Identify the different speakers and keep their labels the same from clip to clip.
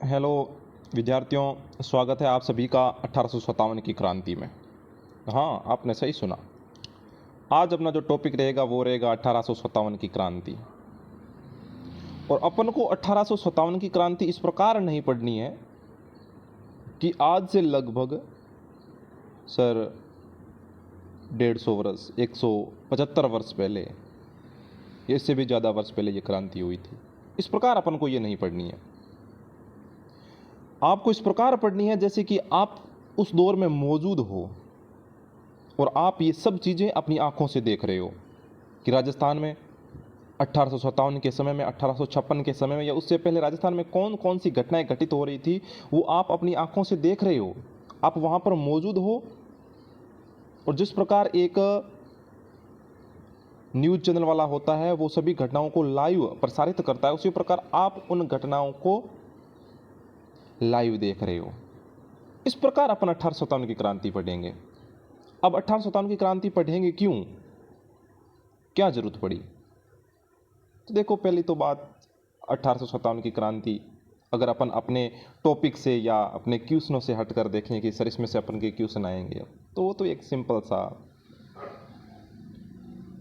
Speaker 1: Hello विद्यार्थियों, स्वागत है आप सभी का 1857 की क्रांति में। हाँ, आपने सही सुना। आज अपना जो टॉपिक रहेगा वो रहेगा 1857 की क्रांति। और अपन को 1857 की क्रांति इस प्रकार नहीं पढ़नी है कि आज से लगभग सर 150 वर्ष, 175 वर्ष पहले या इससे भी ज़्यादा वर्ष पहले ये क्रांति हुई थी। इस प्रकार अपन को ये नहीं पढ़नी है। आपको इस प्रकार पढ़नी है जैसे कि आप उस दौर में मौजूद हो और आप ये सब चीज़ें अपनी आंखों से देख रहे हो कि राजस्थान में 1857 के समय में, 1856 के समय में या उससे पहले राजस्थान में कौन कौन सी घटनाएं घटित हो रही थी, वो आप अपनी आंखों से देख रहे हो। आप वहाँ पर मौजूद हो और जिस प्रकार एक न्यूज़ चैनल वाला होता है वो सभी घटनाओं को लाइव प्रसारित करता है, उसी प्रकार आप उन घटनाओं को लाइव देख रहे हो। इस प्रकार अपन 1857 की क्रांति पढ़ेंगे। अब 1857 की क्रांति पढ़ेंगे क्यों, क्या जरूरत पड़ी? तो देखो, पहली तो बात, 1857 की क्रांति अगर अपन अपने टॉपिक से या अपने क्वेश्चनों से हटकर देखें कि सर इसमें से अपन के क्वेश्चन आएंगे, तो वो तो एक सिंपल सा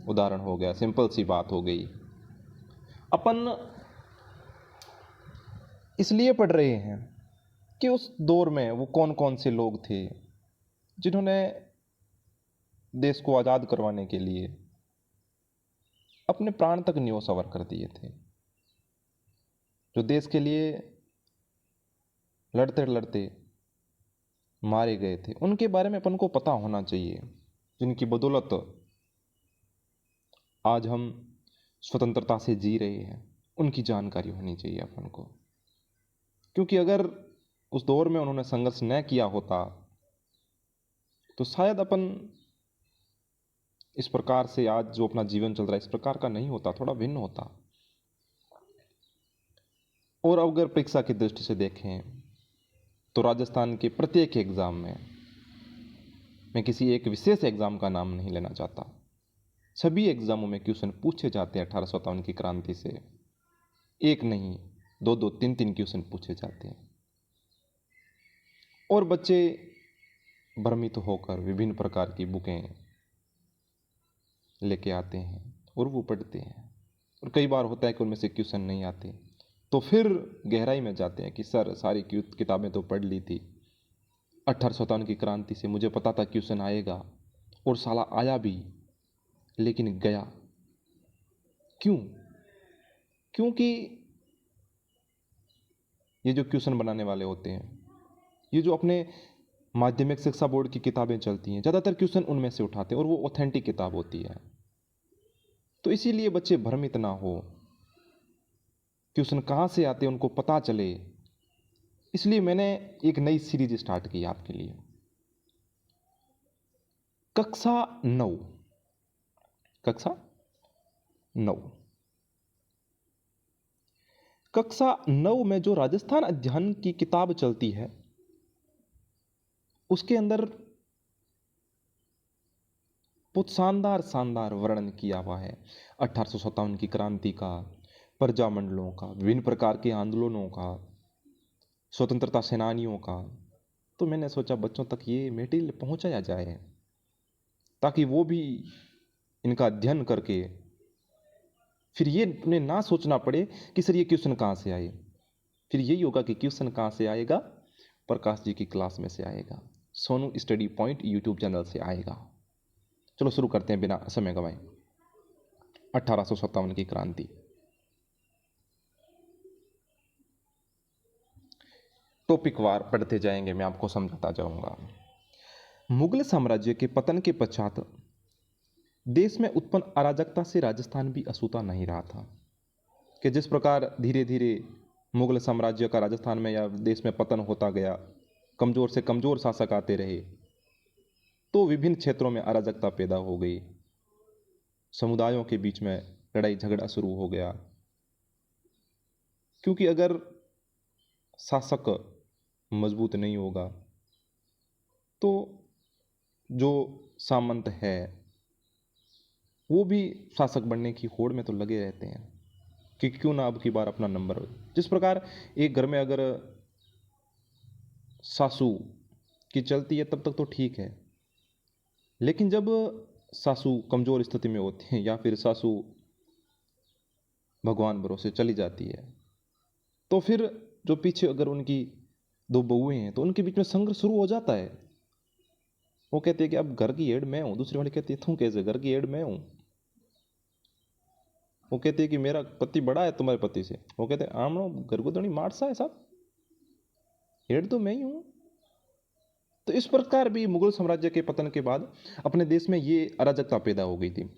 Speaker 1: उदाहरण हो गया, सिंपल सी बात हो गई। अपन इसलिए पढ़ रहे हैं कि उस दौर में वो कौन कौन से लोग थे जिन्होंने देश को आज़ाद करवाने के लिए अपने प्राण तक न्योछावर कर दिए थे, जो देश के लिए लड़ते लड़ते मारे गए थे। उनके बारे में अपन को पता होना चाहिए, जिनकी बदौलत आज हम स्वतंत्रता से जी रहे हैं। उनकी जानकारी होनी चाहिए अपन को, क्योंकि अगर उस दौर में उन्होंने संघर्ष न किया होता तो शायद अपन इस प्रकार से आज जो अपना जीवन चल रहा है इस प्रकार का नहीं होता, थोड़ा भिन्न होता। और अगर परीक्षा की दृष्टि से देखें तो राजस्थान के प्रत्येक एग्ज़ाम में, मैं किसी एक विशेष एग्ज़ाम का नाम नहीं लेना चाहता, सभी एग्ज़ामों में क्वेश्चन पूछे जाते हैं 1857 की क्रांति से। एक नहीं, दो दो तीन तीन क्वेश्चन पूछे जाते हैं और बच्चे भ्रमित होकर विभिन्न प्रकार की बुकें लेके आते हैं और वो पढ़ते हैं। और कई बार होता है कि उनमें से क्वेश्चन नहीं आते, तो फिर गहराई में जाते हैं कि सर सारी किताबें तो पढ़ ली थी, 1857 की क्रांति से मुझे पता था क्वेश्चन आएगा और साला आया भी, लेकिन गया क्यों? क्योंकि ये जो क्वेश्चन बनाने वाले होते हैं, ये जो अपने माध्यमिक शिक्षा बोर्ड की किताबें चलती हैं, ज़्यादातर क्वेश्चन उनमें से उठाते हैं और वो ऑथेंटिक किताब होती है। तो इसीलिए बच्चे भ्रमित ना हो, क्वेश्चन कहाँ से आते हैं उनको पता चले, इसलिए मैंने एक नई सीरीज स्टार्ट की आपके लिए। कक्षा 9, कक्षा 9, कक्षा 9 में जो राजस्थान अध्ययन की किताब चलती है उसके अंदर बहुत शानदार शानदार वर्णन किया हुआ है 1857 की क्रांति का, प्रजामंडलों का, विभिन्न प्रकार के आंदोलनों का, स्वतंत्रता सेनानियों का। तो मैंने सोचा बच्चों तक ये मटेरियल पहुंचाया जाए ताकि वो भी इनका अध्ययन करके फिर ये उन्हें ना सोचना पड़े कि सर ये क्वेश्चन कहाँ से आए। फिर यही होगा कि क्वेश्चन कहाँ से आएगा, प्रकाश जी की क्लास में से आएगा, Sonu study point YouTube channel से आएगा। चलो शुरू करते हैं बिना समय गंवाए। 1857 की क्रांति। टॉपिक वार पढ़ते जाएंगे, मैं आपको समझाता जाऊंगा। मुगल साम्राज्य के पतन के पश्चात देश में उत्पन्न अराजकता से राजस्थान भी अछूता नहीं रहा था कि जिस प्रकार धीरे धीरे मुगल साम्राज्य का राजस्थान में या देश में पतन होता गया, कमज़ोर से कमज़ोर शासक आते रहे, तो विभिन्न क्षेत्रों में अराजकता पैदा हो गई, समुदायों के बीच में लड़ाई झगड़ा शुरू हो गया। क्योंकि अगर शासक मजबूत नहीं होगा तो जो सामंत है वो भी शासक बनने की होड़ में तो लगे रहते हैं कि क्यों ना अब की बार अपना नंबर। जिस प्रकार एक घर में अगर सासू की चलती है तब तक तो ठीक है, लेकिन जब सासू कमज़ोर स्थिति में होती है या फिर सासू भगवान भरोसे चली जाती है, तो फिर जो पीछे अगर उनकी दो बहुएं हैं तो उनके बीच में संघर्ष शुरू हो जाता है। वो कहती है कि अब घर की हेड मैं हूं, दूसरी वाली कहती है तुम कैसे, घर की हेड मैं हूं। वो कहती है कि मेरा पति बड़ा है तुम्हारे पति से। वो कहते हैं आमनो घर को तो नहीं मार सा है साहब, हेड तो मैं ही हूं। तो इस प्रकार भी मुगल साम्राज्य के पतन के बाद अपने देश में ये अराजकता पैदा हो गई थी।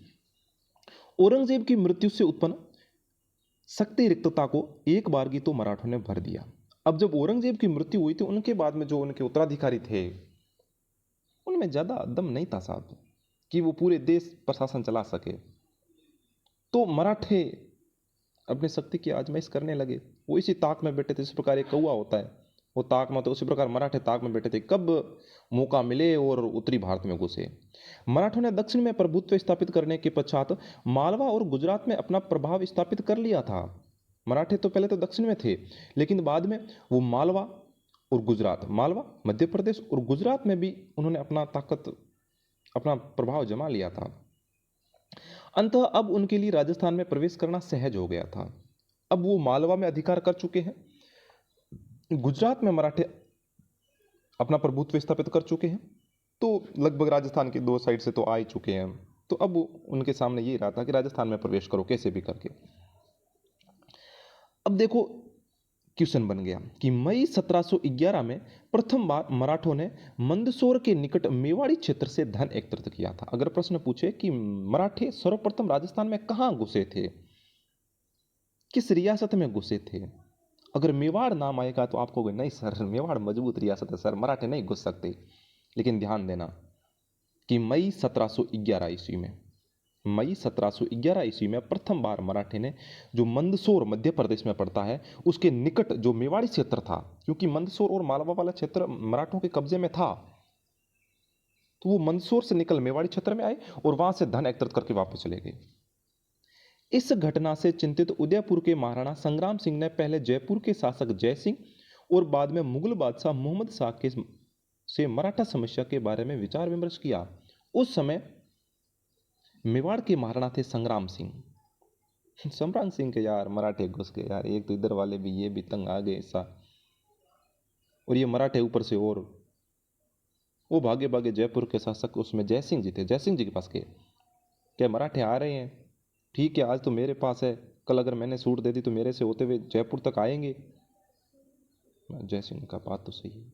Speaker 1: औरंगजेब की मृत्यु से उत्पन्न शक्ति रिक्तता को एक बार की तो मराठों ने भर दिया। अब जब औरंगजेब की मृत्यु हुई थी उनके बाद में जो उनके उत्तराधिकारी थे उनमें ज्यादा दम नहीं था साहब कि वो पूरे देश पर शासन चला सके। तो मराठे अपनी शक्ति की आजमाइश करने लगे। वो इसी ताक में बैठे थे, इस प्रकार एक कौवा होता है वो ताक में, तो उसी प्रकार मराठे ताक में बैठे थे कब मौका मिले और उत्तरी भारत में घुसे। मराठों ने दक्षिण में प्रभुत्व स्थापित करने के पश्चात मालवा और गुजरात में अपना प्रभाव स्थापित कर लिया था। मराठे तो पहले तो दक्षिण में थे, लेकिन बाद में वो मालवा और गुजरात, मालवा मध्य प्रदेश और गुजरात में भी उन्होंने अपना प्रभाव जमा लिया था। अंततः अब उनके लिए राजस्थान में प्रवेश करना सहज हो गया था। अब वो मालवा में अधिकार कर चुके हैं, गुजरात में मराठे अपना प्रभुत्व स्थापित कर चुके हैं, तो लगभग राजस्थान के दो साइड से तो आ ही चुके हैं। तो अब उनके सामने ये रहा था कि राजस्थान में प्रवेश करो कैसे भी करके। अब देखो क्वेश्चन बन गया कि मई 1711 में प्रथम बार मराठों ने मंदसौर के निकट मेवाड़ी क्षेत्र से धन एकत्रित किया था। अगर प्रश्न पूछे कि मराठे सर्वप्रथम राजस्थान में कहां घुसे थे, किस रियासत में घुसे थे, अगर मेवाड़ नाम आएगा तो आपको नहीं सर मेवाड़ मजबूत रियासत है सर, मराठे नहीं घुस सकते। लेकिन ध्यान देना कि मई 1711 ईस्वी में, मई 1711 ईस्वी में प्रथम बार मराठे ने जो मंदसौर मध्य प्रदेश में पड़ता है उसके निकट जो मेवाड़ी क्षेत्र था, क्योंकि मंदसौर और मालवा वाला क्षेत्र मराठों के कब्जे में था, तो वो मंदसौर से निकल मेवाड़ी क्षेत्र में आए और वहां से धन एकत्रित करके वापस चले गए। इस घटना से चिंतित उदयपुर के महाराणा संग्राम सिंह ने पहले जयपुर के शासक जय सिंह और बाद में मुगल बादशाह मोहम्मद शाह के से मराठा समस्या के बारे में विचार विमर्श किया। उस समय मेवाड़ के महाराणा थे संग्राम सिंह। संग्राम सिंह के यार मराठे घुस गए यार, एक तो इधर वाले भी ये भी तंग आ गए ऐसा, और ये मराठे ऊपर से, और वो भागे भागे जयपुर के शासक उसमें जय सिंह जी थे, जय सिंह जी के पास गए, क्या मराठे आ रहे हैं, ठीक है आज तो मेरे पास है, कल अगर मैंने सूट दे दी तो मेरे से होते हुए जयपुर तक आएंगे। जय सिंह का बात तो सही है,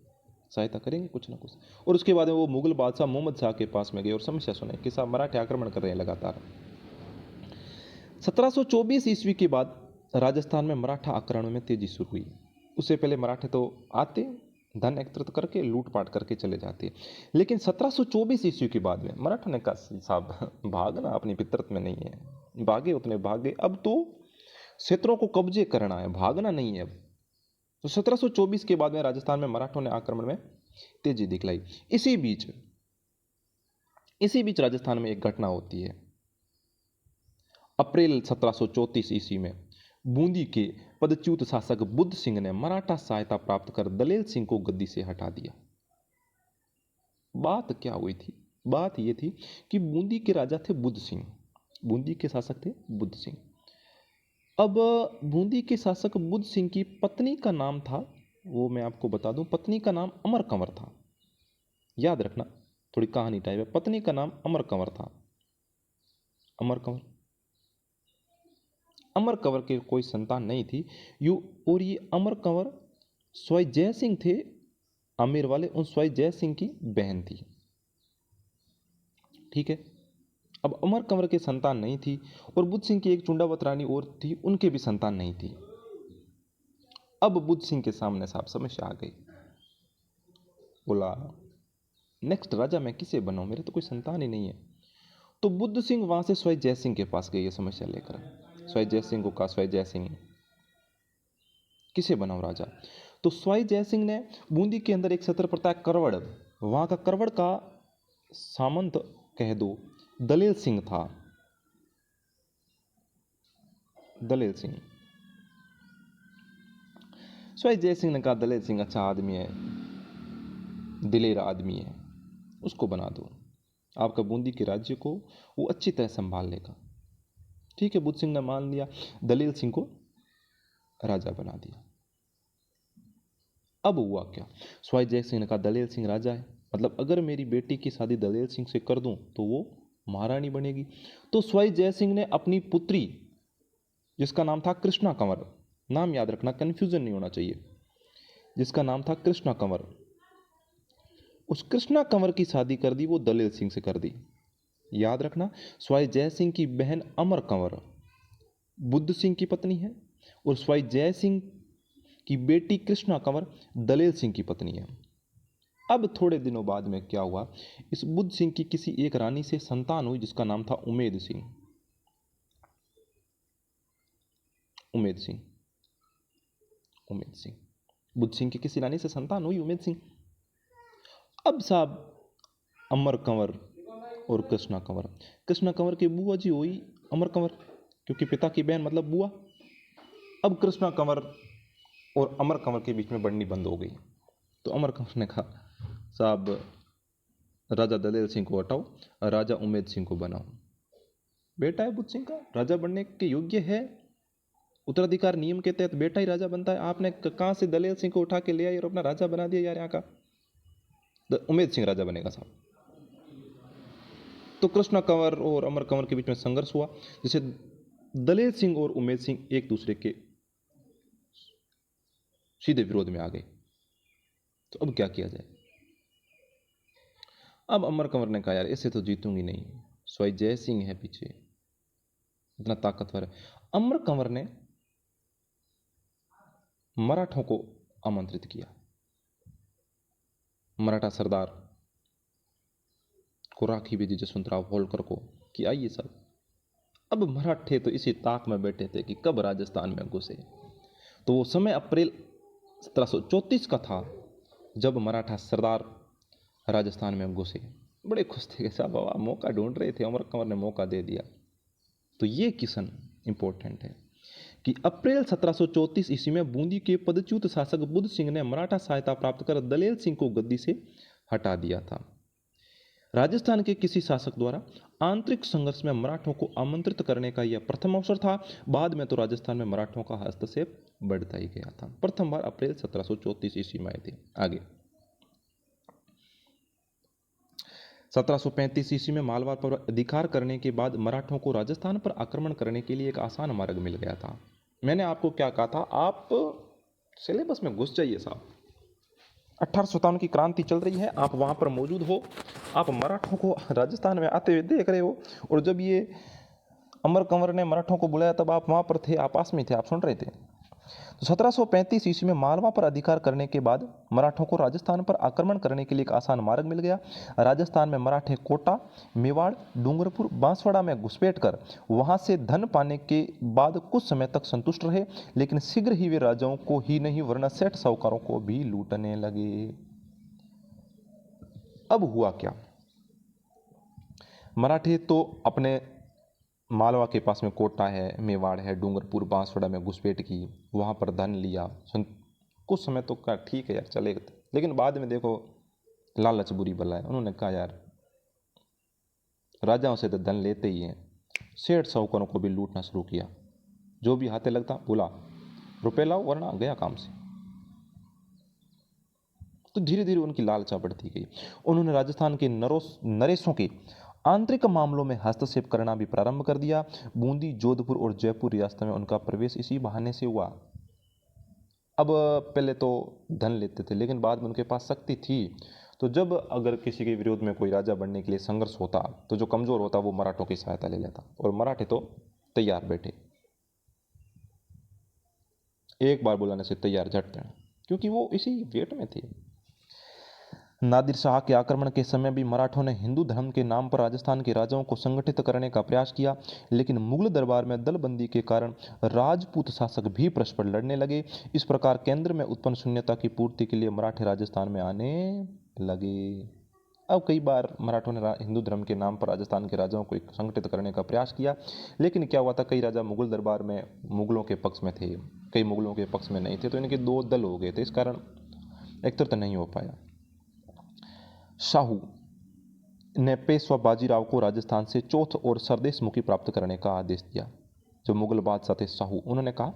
Speaker 1: सहायता करेंगे कुछ ना कुछ। और उसके बाद वो मुगल बादशाह मोहम्मद शाह के पास में गए और समस्या सुनाई कि साहब मराठे आक्रमण कर रहे हैं लगातार। 1724 ईस्वी के बाद राजस्थान में मराठा आक्रमण में तेजी शुरू हुई। उससे पहले मराठे तो आते, धन एकत्रित करके लूटपाट करके चले जाते, लेकिन 1724 ईस्वी के बाद में मराठों ने कहा साहब भागना अपनी फितरत में नहीं है, भागे उतने भागे, अब तो क्षेत्रों को कब्जे करना है, भागना नहीं है अब। तो 1724 के बाद में राजस्थान में मराठों ने आक्रमण में तेजी दिखलाई। इसी बीच राजस्थान में एक घटना होती है। अप्रैल 1734 ईस्वी में बूंदी के पदच्युत शासक बुद्ध सिंह ने मराठा सहायता प्राप्त कर दलेल सिंह को गद्दी से हटा दिया। बात क्या हुई थी, बात यह थी कि बूंदी के राजा थे बुद्ध सिंह, बूंदी के शासक थे बुद्ध सिंह। अब बूंदी के शासक बुद्ध सिंह की पत्नी का नाम था, वो मैं आपको बता दूं, पत्नी का नाम अमर कंवर था। याद रखना, थोड़ी कहानी टाइप है, पत्नी का नाम अमर कंवर था। अमर कंवर, अमर कंवर के कोई संतान नहीं थी यू, और ये अमर कंवर स्वयं जय सिंह थे आमेर वाले, उन स्वयं जय सिंह की बहन थी। ठीक है, अब अमर कंवर के संतान नहीं थी और बुद्ध सिंह की एक चुंडावत रानी और थी, उनके भी संतान नहीं थी। अब बुद्ध सिंह के सामने साहब समस्या आ गई, बोला नेक्स्ट राजा मैं किसे बनाऊं, मेरे तो कोई संतान ही नहीं है। तो बुद्ध सिंह वहां से स्वयं जय सिंह के पास गए ये समस्या लेकर। स्वयं जय सिंह को कहा स्वयं जय सिंह किसे बनाऊं राजा। तो स्वयं जय सिंह ने बूंदी के अंदर एक क्षेत्र पड़ता है करवड़, वहां का करवड़ का सामंत कह दो दलेल सिंह था, दलेल सिंह। स्वयं जय सिंह ने कहा दलेल सिंह अच्छा आदमी है, दिलेर आदमी है, उसको बना दो, आपका बूंदी के राज्य को वो अच्छी तरह संभाल लेगा। ठीक है, बुद्ध सिंह ने मान लिया, दलेल सिंह को राजा बना दिया। अब हुआ क्या, सवाई जय सिंह ने कहा दलेल सिंह राजा है, मतलब अगर मेरी बेटी की शादी दलेल सिंह से कर दूं तो वो महारानी बनेगी। तो सवाई जय सिंह ने अपनी पुत्री, जिसका नाम था कृष्णा कंवर, नाम याद रखना, कंफ्यूजन नहीं होना चाहिए, जिसका नाम था कृष्णा कंवर, उस कृष्णा कंवर की शादी कर दी वो दलेल सिंह से कर दी। याद रखना, सवाई जय सिंह की बहन अमर कंवर बुद्ध सिंह की पत्नी है और सवाई जय सिंह की बेटी कृष्णा कंवर दलेल सिंह की पत्नी है। अब थोड़े दिनों बाद में क्या हुआ, इस बुद्ध सिंह की किसी एक रानी से संतान हुई जिसका नाम था उमेद सिंह। उमेद सिंह, उमेद सिंह, बुद्ध सिंह की किसी रानी से संतान हुई उमेद सिंह। अब साहब अमर कंवर और कृष्णा कंवर, कृष्णा कंवर की बुआ जी हुई अमर कंवर, क्योंकि पिता की बहन मतलब बुआ। अब कृष्णा कंवर और अमर कंवर के बीच में बढ़नी बंद हो गई। तो अमर कंवर ने कहा साहब राजा दलेल सिंह को हटाओ और राजा उमेद सिंह को बनाओ। बेटा है बुद्ध सिंह का, राजा बनने के योग्य है, उत्तराधिकार नियम के तहत बेटा ही राजा बनता है। आपने कहाँ से दलेल सिंह को उठा के ले आई और अपना राजा बना दिया यार यहाँ का। उमेद सिंह राजा बनेगा साहब। तो कृष्णा कंवर और अमर कंवर के बीच में संघर्ष हुआ, जिसे दलेल सिंह और उमेद सिंह एक दूसरे के सीधे विरोध में आ गए। तो अब क्या किया जाए। अब अमर कंवर ने कहा यार इससे तो जीतूंगी नहीं, सवाई जय सिंह है पीछे, इतना ताकतवर है। अमर कंवर ने मराठों को आमंत्रित किया, मराठा सरदार को, राखी बेदी जसवंतराव होलकर को, कि आइए सब। अब मराठे तो इसी ताक में बैठे थे कि कब राजस्थान में घुसे। तो वो समय अप्रैल 1734 का था जब मराठा सरदार राजस्थान में घुसे। बड़े खुश थे कि साहब बाबा मौका ढूंढ रहे थे, अमर कंवर ने मौका दे दिया। तो ये किसन इंपॉर्टेंट है कि अप्रैल 1734 ईस्वी में बूंदी के पदच्युत शासक बुद्ध सिंह ने मराठा सहायता प्राप्त कर दलेल सिंह को गद्दी से हटा दिया था। राजस्थान के किसी शासक द्वारा आंतरिक संघर्ष में मराठों को आमंत्रित करने का यह प्रथम अवसर था। बाद में तो राजस्थान में मराठों का हस्तक्षेप बढ़ता ही गया था। प्रथम बार अप्रैल 1734 ईस्वी में आए थे। आगे 1735 ईस्वी में मालवा पर अधिकार करने के बाद मराठों को राजस्थान पर आक्रमण करने के लिए एक आसान मार्ग मिल गया था। मैंने आपको क्या कहा था, आप सिलेबस में घुस जाइए साहब। 1857 की क्रांति चल रही है, आप वहाँ पर मौजूद हो, आप मराठों को राजस्थान में आते हुए देख रहे हो, और जब ये अमर कंवर ने मराठों को बुलाया तब आप वहाँ पर थे, आप पास में थे, आप सुन रहे थे। तो 1735 ईस्वी में मालवा पर अधिकार करने के बाद मराठों को राजस्थान पर आक्रमण करने के लिए एक आसान मार्ग मिल गया। राजस्थान में मराठे कोटा, मेवाड़, डूंगरपुर, बांसवाड़ा में घुसपैठ कर वहां से धन पाने के बाद कुछ समय तक संतुष्ट रहे, लेकिन शीघ्र ही वे राजाओं को ही नहीं वरना सेठ साहूकारों को भी लूटने लगे। अब हुआ क्या, मराठे तो अपने मालवा के पास में कोटा है, मेवाड़ है, डूंगरपुर, बांसवाड़ा में घुसपैठ की, वहाँ पर धन लिया। कुछ समय तो का ठीक है यार चलेगा, लेकिन बाद में देखो लालच बुरी बला है। उन्होंने कहा यार राजाओं से तो धन लेते ही हैं, सेठ साहूकारों को भी लूटना शुरू किया। जो भी हाथे लगता बोला रुपये लाओ वरना गया काम से। तो धीरे धीरे उनकी लालचा बढ़ती गई। उन्होंने राजस्थान के नरेशों के आंतरिक मामलों में हस्तक्षेप करना भी प्रारंभ कर दिया। बूंदी, जोधपुर और जयपुर रियासत में उनका प्रवेश इसी बहाने से हुआ। अब पहले तो धन लेते थे, लेकिन बाद में उनके पास शक्ति थी। तो जब अगर किसी के विरोध में कोई राजा बनने के लिए संघर्ष होता तो जो कमजोर होता वो मराठों की सहायता ले लेता, और मराठे तो तैयार बैठे, एक बार बुलाने से तैयार झट देना, क्योंकि वो इसी वेट में थे। नादिर शाह के आक्रमण के समय भी मराठों ने हिंदू धर्म के नाम पर राजस्थान के राजाओं को संगठित करने का प्रयास किया, लेकिन मुगल दरबार में दलबंदी के कारण राजपूत शासक भी परस्पर लड़ने लगे। इस प्रकार केंद्र में उत्पन्न शून्यता की पूर्ति के लिए मराठे राजस्थान में आने लगे। अब कई बार मराठों ने हिंदू धर्म के नाम पर राजस्थान के राजाओं को संगठित करने का प्रयास किया, लेकिन क्या हुआ था, कई राजा मुगल दरबार में मुगलों के पक्ष में थे, कई मुगलों के पक्ष में नहीं थे, तो इनके दो दल हो गए थे, इस कारण एकत्र नहीं हो पाया। शाहू ने पेशवा बाजीराव को राजस्थान से चौथ और सरदेश मुखी प्राप्त करने का आदेश दिया। जो मुगल बादशाह थे शाहू, उन्होंने कहा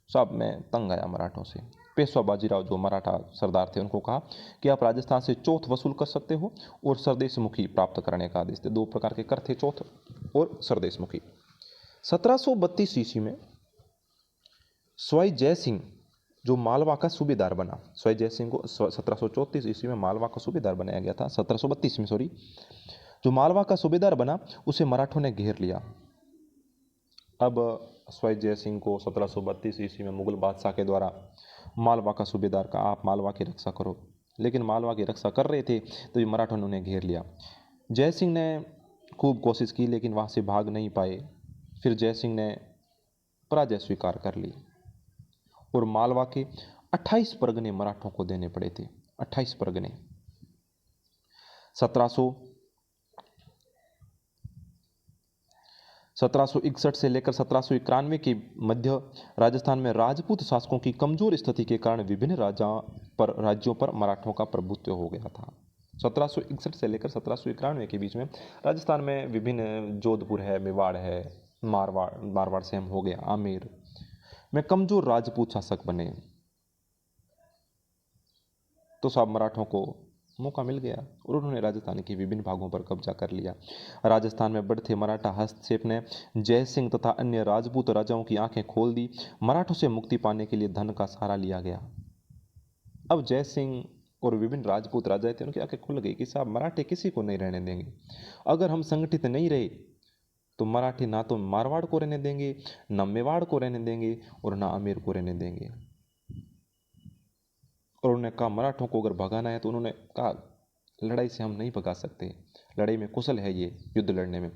Speaker 1: साहब मैं तंग आया मराठों से। पेशवा बाजीराव जो मराठा सरदार थे उनको कहा कि आप राजस्थान से चौथ वसूल कर सकते हो और सरदेश मुखी प्राप्त करने का आदेश दिया। दो प्रकार के कर थे, चौथ और सरदेश मुखी। 1732 ईस्वी में स्वाई जय सिंह जो मालवा का सूबेदार बना, स्वाई जय सिंह को 1734 ईस्वी में मालवा का सूबेदार बनाया गया था, 1732 में सॉरी, जो मालवा का सूबेदार बना उसे मराठों ने घेर लिया। अब स्वाई जय सिंह को 1732 ईस्वी में मुगल बादशाह के द्वारा मालवा का सूबेदार का आप मालवा की रक्षा करो, लेकिन मालवा की रक्षा कर रहे थे तो ये मराठों ने उन्हें घेर लिया। जय सिंह ने खूब कोशिश की लेकिन वहाँ से भाग नहीं पाए। फिर जय सिंह ने पराजय स्वीकार कर ली और मालवा के 28 परगने मराठों को देने पड़े थे। 28 परगने। 1761 से लेकर 1791 के मध्य राजस्थान में राजपूत शासकों की कमजोर स्थिति के कारण विभिन्न राज्यों पर मराठों का प्रभुत्व हो गया था। 1761 से लेकर 1791 के बीच में राजस्थान में विभिन्न, जोधपुर है, मेवाड़ है, मारवाड़ से हम हो गया, आमेर में कमजोर राजपूत शासक बने। तो सब मराठों को मौका मिल गया और उन्होंने राजस्थान के विभिन्न भागों पर कब्जा कर लिया। राजस्थान में बढ़ते मराठा हस्तक्षेप ने जय सिंह तथा अन्य राजपूत राजाओं की आंखें खोल दी। मराठों से मुक्ति पाने के लिए धन का सहारा लिया गया। अब जय सिंह और विभिन्न राजपूत राजा थे, उनकी आंखें खुल गई कि साहब मराठे किसी को नहीं रहने देंगे। अगर हम संगठित नहीं रहे तो मराठी ना तो मारवाड़ को रहने देंगे, ना मेवाड़ को रहने देंगे और ना आमेर को रहने देंगे। और उन्होंने कहा मराठों को अगर भगाना है तो उन्होंने कहा लड़ाई से हम नहीं भगा सकते, लड़ाई में कुशल है ये, युद्ध लड़ने में।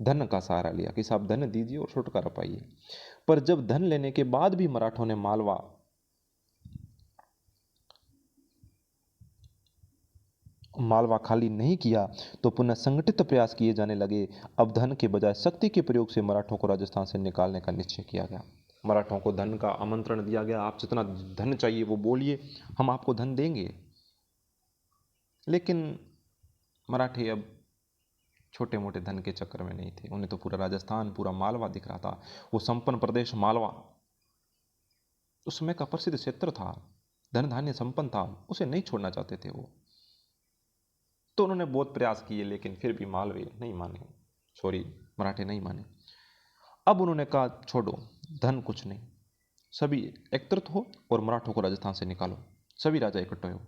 Speaker 1: धन का सहारा लिया कि साहब धन दीजिए और छुटकारा पाइए। पर जब धन लेने के बाद भी मराठों ने मालवा खाली नहीं किया तो पुनः संगठित प्रयास किए जाने लगे। अब धन के बजाय शक्ति के प्रयोग से मराठों को राजस्थान से निकालने का निश्चय किया गया। मराठों को धन का आमंत्रण दिया गया, आप जितना धन चाहिए वो बोलिए, हम आपको धन देंगे। लेकिन मराठी अब छोटे मोटे धन के चक्कर में नहीं थे, उन्हें तो पूरा राजस्थान, पूरा मालवा दिख रहा था। वो संपन्न प्रदेश मालवा उस समय का प्रसिद्ध क्षेत्र था, धन धान्य संपन्न था, उसे नहीं छोड़ना चाहते थे वो। तो उन्होंने बहुत प्रयास किए लेकिन फिर भी मालवे नहीं माने, मराठे नहीं माने। अब उन्होंने कहा छोड़ो, धन कुछ नहीं, सभी एकत्रित हो और मराठों को राजस्थान से निकालो। सभी राजा इकट्ठे हो।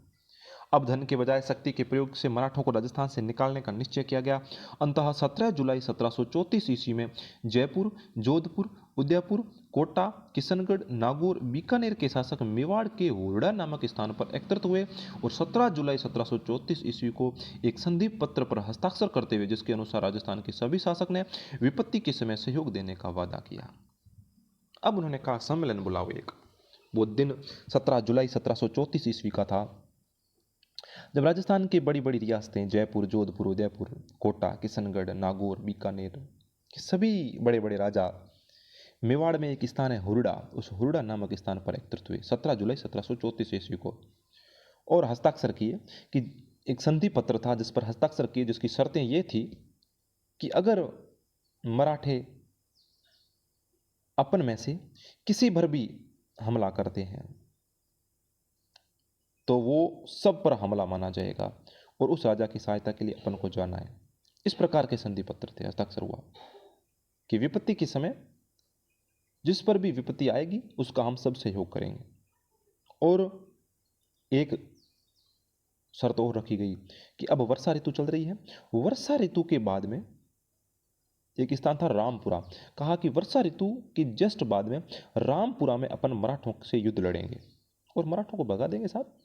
Speaker 1: अब धन के बजाय शक्ति के प्रयोग से मराठों को राजस्थान से निकालने का निश्चय किया गया। अंततः 17 जुलाई 1734 ईस्वी में जयपुर, जोधपुर, उदयपुर, कोटा, किशनगढ़, नागौर, बीकानेर के शासक मेवाड़ के हुरडा नामक स्थान पर एकत्रित हुए और 17 जुलाई 1734 ईस्वी को एक संधि पत्र पर हस्ताक्षर करते हुए, जिसके अनुसार राजस्थान के सभी शासक ने विपत्ति के समय सहयोग देने का वादा किया। अब उन्होंने कहा सम्मेलन बुलाओ एक। वो दिन 17 जुलाई 1734 ईस्वी का था जब राजस्थान की बड़ी बड़ी रियासतें जयपुर, जोधपुर, उदयपुर, कोटा, किशनगढ़, नागौर, बीकानेर के सभी बड़े बड़े राजा मेवाड़ में एक स्थान है हुरडा, उस हुरडा नामक स्थान पर एकत्रित हुए 17 जुलाई 1734 ईस्वी को और हस्ताक्षर किए कि एक संधि पत्र था जिस पर हस्ताक्षर किए, जिसकी शर्तें ये थी कि अगर मराठे अपन में से किसी पर भी हमला करते हैं तो वो सब पर हमला माना जाएगा और उस राजा की सहायता के लिए अपन को जाना है। इस प्रकार के संधि पत्र थे। हस्ताक्षर हुआ कि विपत्ति के समय जिस पर भी विपत्ति आएगी उसका हम सब सहयोग करेंगे। और एक शर्त और रखी गई कि अब वर्षा ऋतु चल रही है, वर्षा ऋतु के बाद में एक स्थान था रामपुरा, कहा कि वर्षा ऋतु के जस्ट बाद में रामपुरा में अपन मराठों से युद्ध लड़ेंगे और मराठों को भगा देंगे साहब।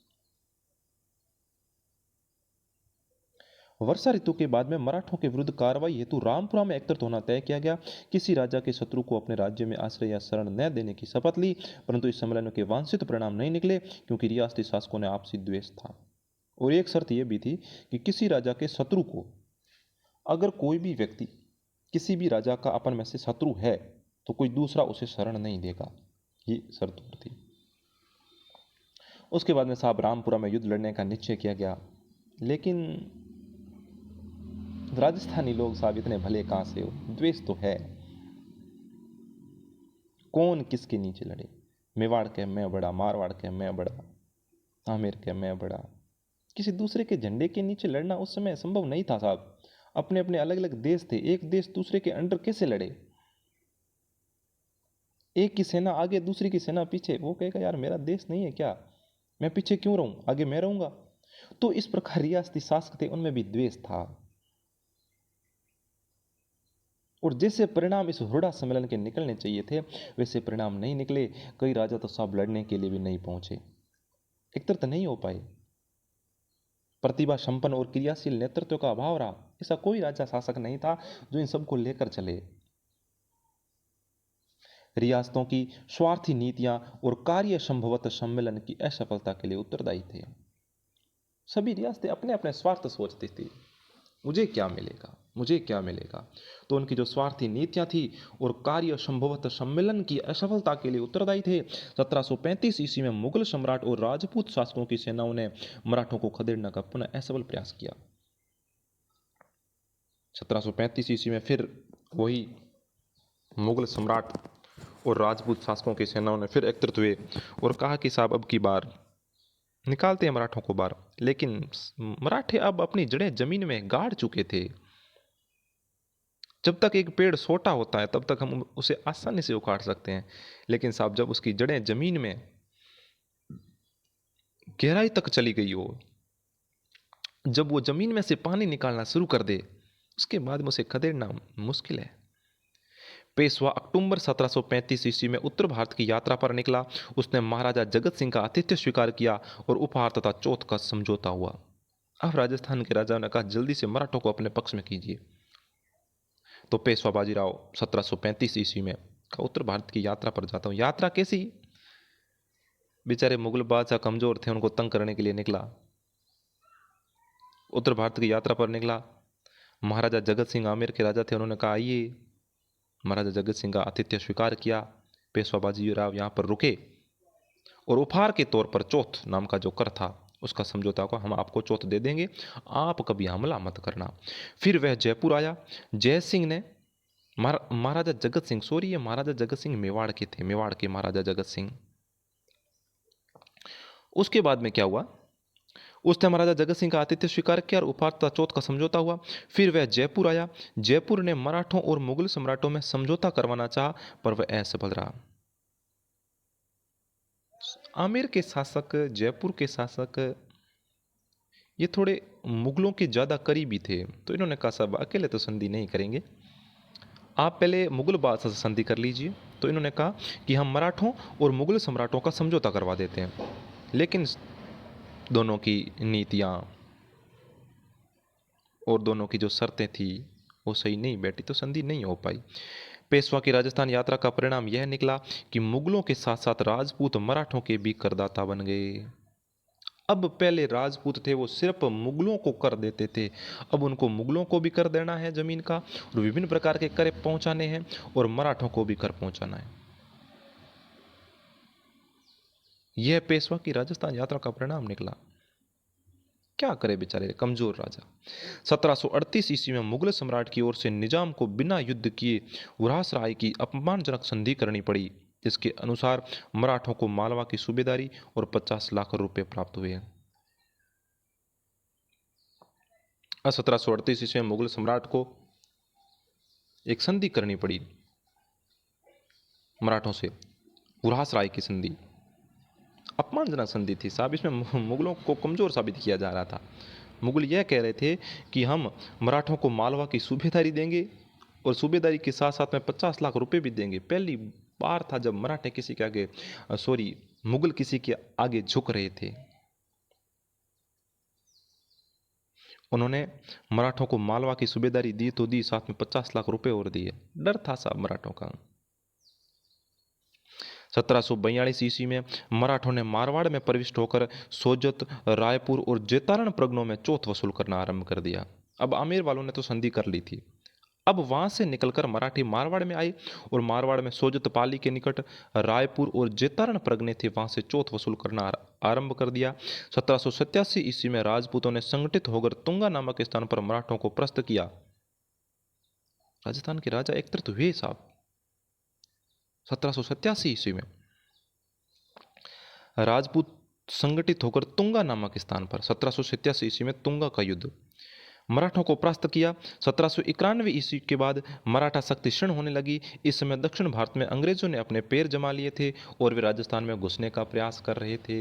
Speaker 1: वर्षा ऋतु के बाद में मराठों के विरुद्ध कार्रवाई हेतु रामपुरा में एकत्रित होना तय किया गया। किसी राजा के शत्रु को अपने राज्य में आश्रय या शरण न देने की शपथ ली, परंतु इस सम्मेलन के वांछित परिणाम नहीं निकले क्योंकि रियासती शासकों ने आपसी द्वेष था। और एक शर्त यह भी थी कि किसी राजा के शत्रु को, अगर कोई भी व्यक्ति किसी भी राजा का अपन में से शत्रु है तो कोई दूसरा उसे शरण नहीं देगा, ये शर्त थी। उसके बाद में साहब रामपुरा में युद्ध लड़ने का निश्चय किया गया लेकिन राजस्थानी लोग साहब इतने भले कहाँ से हो, द्वेष तो है। कौन किसके नीचे लड़े, मेवाड़ के मैं बड़ा, मारवाड़ के मैं बड़ा, आमेर के मैं बड़ा। किसी दूसरे के झंडे के नीचे लड़ना उस समय संभव नहीं था साहब। अपने अपने अलग अलग देश थे, एक देश दूसरे के अंडर कैसे लड़े? एक की सेना आगे, दूसरी की सेना पीछे। वो कहेगा यार मेरा देश नहीं है क्या, मैं पीछे क्यों रहूं, आगे मैं रहूंगा। तो इस प्रकार रियासती शासक थे, उनमें भी द्वेष था। और जैसे परिणाम इस हुरडा सम्मेलन के निकलने चाहिए थे, वैसे परिणाम नहीं निकले। कई राजा तो साहब लड़ने के लिए भी नहीं पहुंचे, एकत्र नहीं हो पाए। प्रतिभा संपन्न और क्रियाशील नेतृत्व का अभाव रहा। ऐसा कोई राजा शासक नहीं था जो इन सबको लेकर चले। रियासतों की स्वार्थी नीतियां और कार्य संभवतः सम्मेलन की असफलता के लिए उत्तरदायी थे। सभी रियासतें अपने अपने स्वार्थ सोचती थी, मुझे क्या मिलेगा, मुझे क्या मिलेगा। तो उनकी जो स्वार्थी नीतियां थी और कार्य संभवतः सम्मेलन की असफलता के लिए उत्तरदायी थे। 1735 ईस्वी में मुगल सम्राट और राजपूत शासकों की सेनाओं ने मराठों को खदेड़ने का पुनः असफल प्रयास किया। 1735 ईस्वी में फिर वही मुगल सम्राट और राजपूत शासकों की सेनाओं ने फिर एकत्रित हुए और कहा कि साहब अब की बार निकालते हैं मराठों को बाहर। लेकिन मराठे अब अपनी जड़ें जमीन में गाड़ चुके थे। जब तक एक पेड़ छोटा होता है तब तक हम उसे आसानी से उखाड़ सकते हैं, लेकिन साहब जब उसकी जड़ें जमीन में गहराई तक चली गई हो, जब वो जमीन में से पानी निकालना शुरू कर दे, उसके बाद में उसे खदेड़ना मुश्किल है। पेशवा अक्टूबर 1735 ईस्वी में उत्तर भारत की यात्रा पर निकला। उसने महाराजा जगत सिंह का आतिथ्य स्वीकार किया और उपहार तथा चौथ का समझौता हुआ। अब राजस्थान के राजा ने कहा जल्दी से मराठों को अपने पक्ष में कीजिए। तो पेशवा बाजीराव 1735 ईस्वी में का उत्तर भारत की यात्रा पर जाता हूँ। यात्रा कैसी, बेचारे मुगल बादशाह कमजोर थे, उनको तंग करने के लिए निकला। उत्तर भारत की यात्रा पर निकला। महाराजा जगत सिंह आमेर के राजा थे, उन्होंने कहा आइए। महाराजा जगत सिंह का आतिथ्य स्वीकार किया। पेशवा बाजीराव यहाँ पर रुके और उपहार के तौर पर चौथ नाम का जो कर था उसका समझौता को, हम आपको चौथ दे देंगे, आप कभी हमला मत करना। फिर वह जयपुर आया। जय सिंह ने महाराजा जगत सिंह, सॉरी ये महाराजा जगत सिंह मेवाड़ के थे, मेवाड़ के महाराजा जगत सिंह। उसके बाद में क्या हुआ, उसने महाराजा जगत सिंह का आतिथ्य स्वीकार किया और उपहार तथा चौथ का समझौता हुआ। फिर वह जयपुर आया। जयपुर ने मराठों और मुगल सम्राटों में समझौता करवाना चाहा पर वह असफल रहा। आमेर के शासक, जयपुर के शासक, ये थोड़े मुगलों के ज़्यादा करीबी थे। तो इन्होंने कहा साहब अकेले तो संधि नहीं करेंगे, आप पहले मुगल बादशाह से संधि कर लीजिए। तो इन्होंने कहा कि हम मराठों और मुगल सम्राटों का समझौता करवा देते हैं। लेकिन दोनों की नीतियाँ और दोनों की जो शर्तें थी वो सही नहीं बैठी, तो संधि नहीं हो पाई। पेशवा की राजस्थान यात्रा का परिणाम यह निकला कि मुगलों के साथ साथ राजपूत मराठों के भी करदाता बन गए। अब पहले राजपूत थे वो सिर्फ मुगलों को कर देते थे, अब उनको मुगलों को भी कर देना है जमीन का और विभिन्न प्रकार के कर पहुंचाने हैं और मराठों को भी कर पहुंचाना है। यह पेशवा की राजस्थान यात्रा का परिणाम निकला। क्या करे बेचारे कमजोर राजा। 1738 ईस्वी में मुगल सम्राट की ओर से निजाम को बिना युद्ध किए उल्हास राय की अपमानजनक संधि करनी पड़ी, जिसके अनुसार मराठों को मालवा की सूबेदारी और 50 लाख रुपए प्राप्त हुए। 1738 ईस्वी में मुगल सम्राट को एक संधि करनी पड़ी मराठों से, उल्हास राय की संधि। अपमानजनक संधि थी साहब, इसमें मुगलों को कमजोर साबित किया जा रहा था। मुगल यह कह रहे थे कि हम मराठों को मालवा की सूबेदारी देंगे और सूबेदारी के साथ साथ में 50 लाख रुपए भी देंगे। पहली बार था जब मराठे किसी के आगे, सॉरी मुगल किसी के आगे झुक रहे थे। उन्होंने मराठों को मालवा की सूबेदारी दी तो दी, साथ में 50 लाख रुपए और दिए। डर था साहब मराठों का। 1742 ईस्वी में मराठों ने मारवाड़ में प्रविष्ट होकर सोजत, रायपुर और जेतारण प्रगनों में चौथ वसूल करना आरंभ कर दिया। अब आमेर वालों ने तो संधि कर ली थी, अब वहां से निकलकर मराठी मारवाड़ में आए और मारवाड़ में सोजतपाली के निकट रायपुर और जेतारण प्रगने थे, वहां से चौथ वसूल करना आरंभ कर दिया। 1787 ईस्वी में राजपूतों ने संगठित होकर तुंगा नामक स्थान पर मराठों को परास्त किया। राजस्थान के राजा एकत्रित हुए साहब 1787 ईस्वी में। राजपूत संगठित होकर तुंगा नामक स्थान पर 1787 ईस्वी में तुंगा का युद्ध, मराठों को परास्त किया। 1791 ईस्वी के बाद मराठा शक्ति क्षीण होने लगी। इस समय दक्षिण भारत में अंग्रेजों ने अपने पैर जमा लिए थे और वे राजस्थान में घुसने का प्रयास कर रहे थे।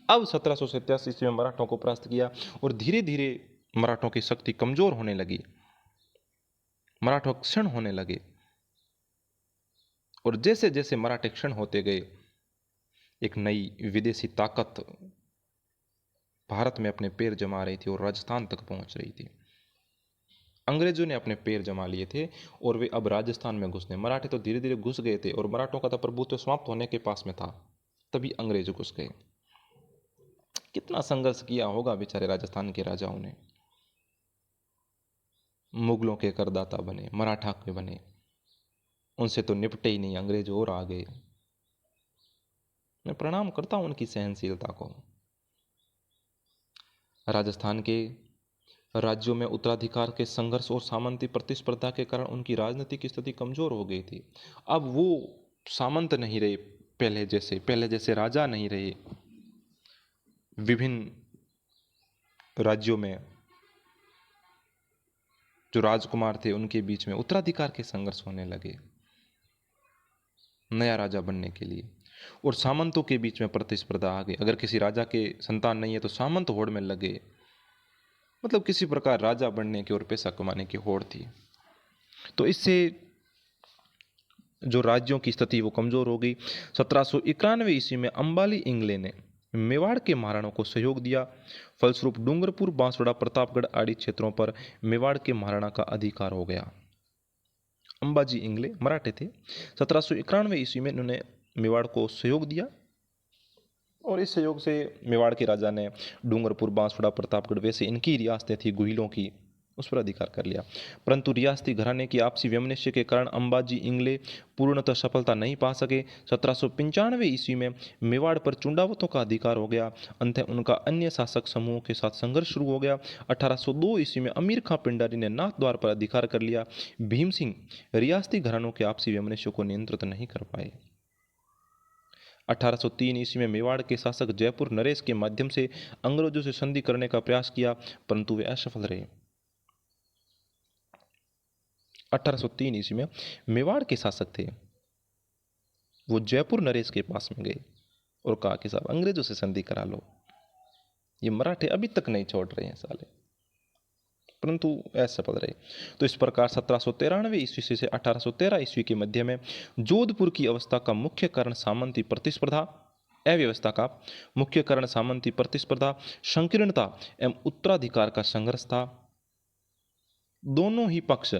Speaker 1: अब 1787 ईस्वी में मराठों को परास्त किया और धीरे धीरे मराठों की शक्ति कमजोर होने लगी, मराठा क्षीण होने लगे। और जैसे जैसे मराठे क्षीण होते गए, एक नई विदेशी ताकत भारत में अपने पैर जमा रही थी और राजस्थान तक पहुंच रही थी। अंग्रेजों ने अपने पैर जमा लिए थे और वे अब राजस्थान में घुसने, मराठे तो धीरे धीरे घुस गए थे और मराठों का तो प्रभुत्व समाप्त होने के पास में था, तभी अंग्रेज घुस गए। कितना संघर्ष किया होगा बेचारे राजस्थान के राजाओं ने। मुगलों के करदाता बने, मराठा के बने, उनसे तो निपटे ही नहीं, अंग्रेज और आ गए। मैं प्रणाम करता हूं उनकी सहनशीलता को। राजस्थान के राज्यों में उत्तराधिकार के संघर्ष और सामंती प्रतिस्पर्धा के कारण उनकी राजनीतिक स्थिति कमजोर हो गई थी। अब वो सामंत नहीं रहे, पहले जैसे राजा नहीं रहे। विभिन्न राज्यों में जो राजकुमार थे उनके बीच में उत्तराधिकार के संघर्ष होने लगे नया राजा बनने के लिए, और सामंतों के बीच में प्रतिस्पर्धा आ गई। अगर किसी राजा के संतान नहीं है तो सामंत होड़ में लगे, मतलब किसी प्रकार राजा बनने की और पैसा कमाने की होड़ थी। तो इससे जो राज्यों की स्थिति वो कमजोर हो गई। 1791 ईस्वी में अंबाली इंगले ने मेवाड़ के महाराणों को सहयोग दिया। फलस्वरूप डूंगरपुर, बांसवाड़ा, प्रतापगढ़ आदि क्षेत्रों पर मेवाड़ के महाराणा का अधिकार हो गया। अंबाजी इंगले मराठे थे। 1791 ईस्वी में इन्होंने मेवाड़ को सहयोग दिया और इस सहयोग से मेवाड़ के राजा ने डूंगरपुर, बांसवाड़ा, प्रतापगढ़, वैसे इनकी रियासतें थी गुहिलों की, उस पर अधिकार कर लिया। परंतु रियासती घराने की आपसी वैमनस्य के कारण अंबाजी इंगले पूर्णतः सफलता नहीं पा सके। 1795 ईस्वी में मेवाड़ पर चुंडावतों का अधिकार हो गया। अंततः उनका अन्य शासक समूहों के साथ संघर्ष शुरू हो गया। 1802 ईस्वी में अमीर खां पिंडारी ने नाथ द्वार पर अधिकार कर लिया। भीम सिंह रियासती घरानों के आपसी वैमनस्य को नियंत्रित नहीं कर पाए। 1803 ईस्वी में मेवाड़ के शासक जयपुर नरेश के माध्यम से अंग्रेजों से संधि करने का प्रयास किया, परंतु वे असफल रहे। 1803 ईस्वी में मेवाड़ के शासक थे, वो जयपुर नरेश के पास में गए और कहा कि साहब अंग्रेजों से संधि करा लो, ये मराठे अभी तक नहीं छोड़ रहे हैं साले, परंतु असफल रहे। तो इस प्रकार 1793 ईस्वी से 1813 ईस्वी के मध्य में जोधपुर की अवस्था का मुख्य कारण सामंती प्रतिस्पर्धा, अव्यवस्था का मुख्य कारण सामंती प्रतिस्पर्धा, संकीर्णता एवं उत्तराधिकार का संघर्ष था। दोनों ही पक्ष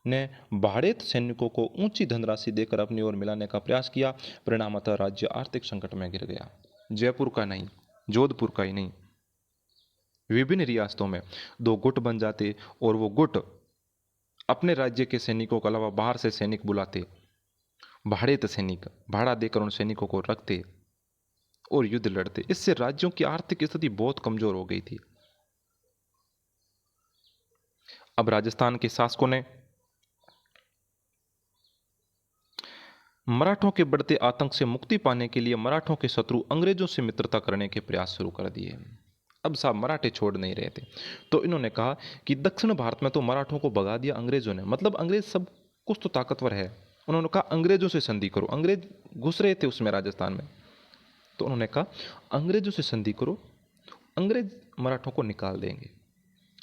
Speaker 1: ने भाड़ेत सैनिकों को ऊंची धनराशि देकर अपनी ओर मिलाने का प्रयास किया। परिणामतः राज्य आर्थिक संकट में गिर गया। जयपुर का नहीं, जोधपुर का ही नहीं, विभिन्न रियासतों में दो गुट बन जाते और वो गुट अपने राज्य के सैनिकों के अलावा बाहर से सैनिक बुलाते, भाड़ेत सैनिक भाड़ा देकर उन सैनिकों को रखते और युद्ध लड़ते। इससे राज्यों की आर्थिक स्थिति बहुत कमजोर हो गई थी। अब राजस्थान के शासकों ने मराठों के बढ़ते आतंक से मुक्ति पाने के लिए मराठों के शत्रु अंग्रेजों से मित्रता करने के प्रयास शुरू कर दिए। अब साहब मराठे छोड़ नहीं रहे थे, तो इन्होंने कहा कि दक्षिण भारत में तो मराठों को भगा दिया अंग्रेजों ने, मतलब अंग्रेज सब कुछ तो ताकतवर है। उन्होंने कहा अंग्रेजों से संधि करो, अंग्रेज घुस रहे थे उसमें राजस्थान में, तो उन्होंने कहा अंग्रेजों से संधि करो, अंग्रेज मराठों को निकाल देंगे।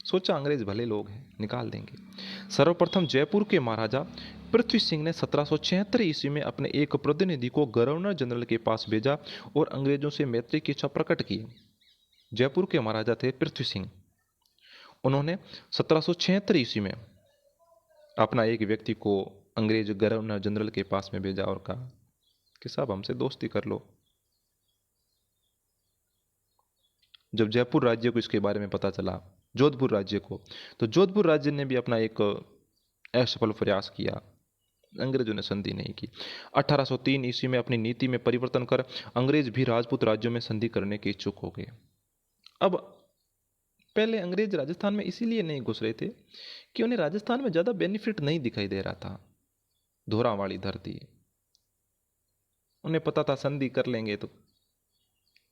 Speaker 1: सोचा अंग्रेज भले लोग हैं, निकाल देंगे। सर्वप्रथम जयपुर के महाराजा पृथ्वी सिंह ने 1776 ईस्वी में अपने एक प्रतिनिधि को गवर्नर जनरल के पास भेजा और अंग्रेजों से मैत्री की इच्छा प्रकट की। जयपुर के महाराजा थे पृथ्वी सिंह। उन्होंने 1776 ईस्वी में अपना एक व्यक्ति को अंग्रेज गवर्नर जनरल के पास में भेजा और कहा कि साहब हमसे दोस्ती कर लो। जब जयपुर राज्य को इसके बारे में पता चला जोधपुर राज्य को। तो जोधपुर राज्य ने भी अपना एक असफल प्रयास किया, अंग्रेजों ने संधि नहीं की। 1803 ईस्वी में अपनी नीति में परिवर्तन कर अंग्रेज भी राजपूत राज्यों में संधि करने के इच्छुक हो गए। अब पहले अंग्रेज राजस्थान में इसीलिए नहीं घुस रहे थे कि उन्हें राजस्थान में ज़्यादा बेनिफिट नहीं दिखाई दे रहा था। धोरा वाली धरती, उन्हें पता था संधि कर लेंगे तो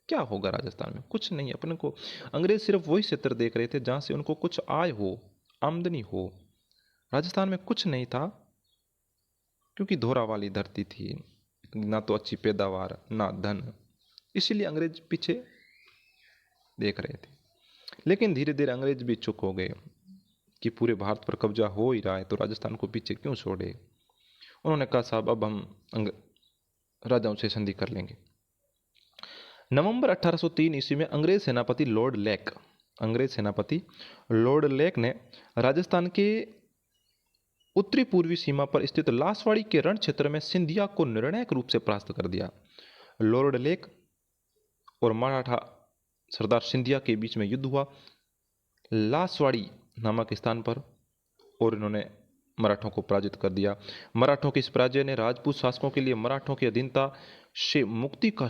Speaker 1: क्या होगा राजस्थान में, कुछ नहीं। अपने को अंग्रेज सिर्फ वही क्षेत्र देख रहे थे जहां से उनको कुछ आय हो, आमदनी हो। राजस्थान में कुछ नहीं था क्योंकि धोरा वाली धरती थी, ना तो अच्छी पैदावार ना धन, इसीलिए अंग्रेज पीछे देख रहे थे। लेकिन धीरे धीरे अंग्रेज भी चुप हो गए कि पूरे भारत पर कब्जा हो ही रहा है तो राजस्थान को पीछे क्यों छोड़े। उन्होंने कहा साहब अब हम राजाओं से संधि कर लेंगे। नवंबर 1803 ईस्वी में अंग्रेज सेनापति लॉर्ड लेक ने राजस्थान के उत्तरी पूर्वी सीमा पर स्थित लासवाड़ी के रण क्षेत्र में सिंधिया को निर्णायक रूप से परास्त कर दिया। लॉर्ड लेक और मराठा सरदार सिंधिया के बीच में युद्ध हुआ लासवाड़ी नामक स्थान पर, और इन्होंने मराठों को पराजित कर दिया। मराठों की इस पराजय ने राजपूत शासकों के लिए मराठों की अधीनता से मुक्ति का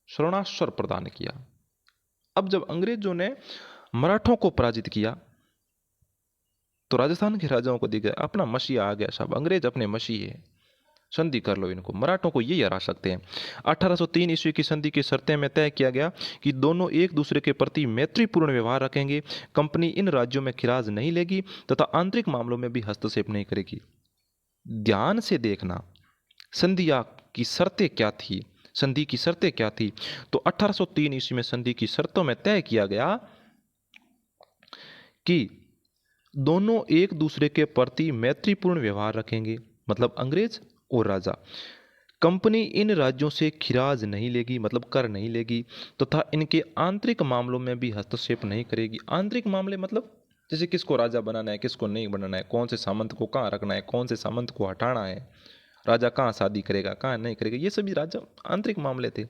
Speaker 1: स्वर्णाक्षर प्रदान किया। अब जब अंग्रेजों ने मराठों को पराजित किया तो राजस्थान के राजाओं को दिखा अपना मसीहा आ गया साहब, अंग्रेज अपने मसीह है, संधि कर लो इनको, मराठों को ये हरा सकते हैं। 1803 ईस्वी की संधि की शर्तें में तय किया गया कि दोनों एक दूसरे के प्रति मैत्रीपूर्ण व्यवहार रखेंगे, कंपनी इन राज्यों में खिराज नहीं लेगी तथा आंतरिक मामलों में भी हस्तक्षेप नहीं करेगी। ध्यान से देखना संधि की शर्तें क्या थी, संधि की शर्तें क्या थी। तो 1803 ईस्वी में संधि की शर्तों में तय किया गया कि दोनों एक दूसरे के प्रति मैत्रीपूर्ण व्यवहार रखेंगे, मतलब अंग्रेज और राजा। कंपनी इन राज्यों से खिराज नहीं लेगी, मतलब कर नहीं लेगी, तथा इनके आंतरिक मामलों में भी हस्तक्षेप नहीं करेगी। आंतरिक मामले मतलब जैसे किसको राजा बनाना है, किसको नहीं बनाना है, कौन से सामंत को कहाँ रखना है, कौन से सामंत को हटाना है, राजा कहाँ शादी करेगा कहाँ नहीं करेगा, ये सभी राजा आंतरिक मामले थे।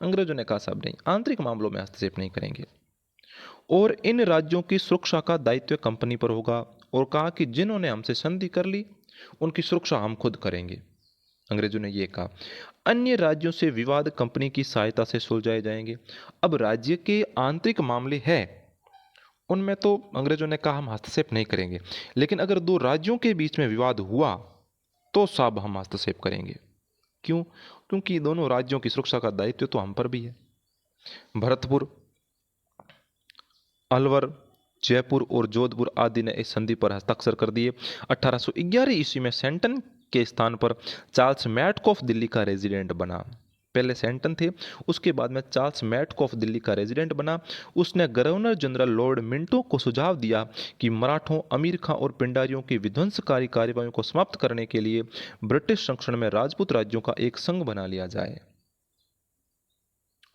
Speaker 1: अंग्रेजों ने कहा साहब नहीं, आंतरिक मामलों में हस्तक्षेप नहीं करेंगे और इन राज्यों की सुरक्षा का दायित्व कंपनी पर होगा, और कहा कि जिन्होंने हमसे संधि कर ली उनकी सुरक्षा हम खुद करेंगे। अंग्रेजों ने यह कहा। अन्य राज्यों से विवाद कंपनी की सहायता से सुलझाए जाएंगे। अब राज्य के आंतरिक मामले हैं उनमें तो अंग्रेजों ने कहा हम हस्तक्षेप नहीं करेंगे, लेकिन अगर दो राज्यों के बीच में विवाद हुआ तो साहब हम हस्तक्षेप करेंगे। क्यों? क्योंकि दोनों राज्यों की सुरक्षा का दायित्व तो हम पर भी है। भरतपुर, अलवर, जयपुर और जोधपुर आदि ने इस संधि पर हस्ताक्षर कर दिए। 1811 ईस्वी में सेंटन के स्थान पर चार्ल्स मैटकॉफ दिल्ली का रेजिडेंट बना। पहले सेंटन थे, उसके बाद में चार्ल्स मैटकॉफ दिल्ली का रेजिडेंट बना। उसने गवर्नर जनरल लॉर्ड मिंटो को सुझाव दिया कि मराठों, अमीर खां और पिंडारियों की विध्वंसकारी कार्रवाइयों को समाप्त करने के लिए ब्रिटिश संरक्षण में राजपूत राज्यों का एक संघ बना लिया जाए।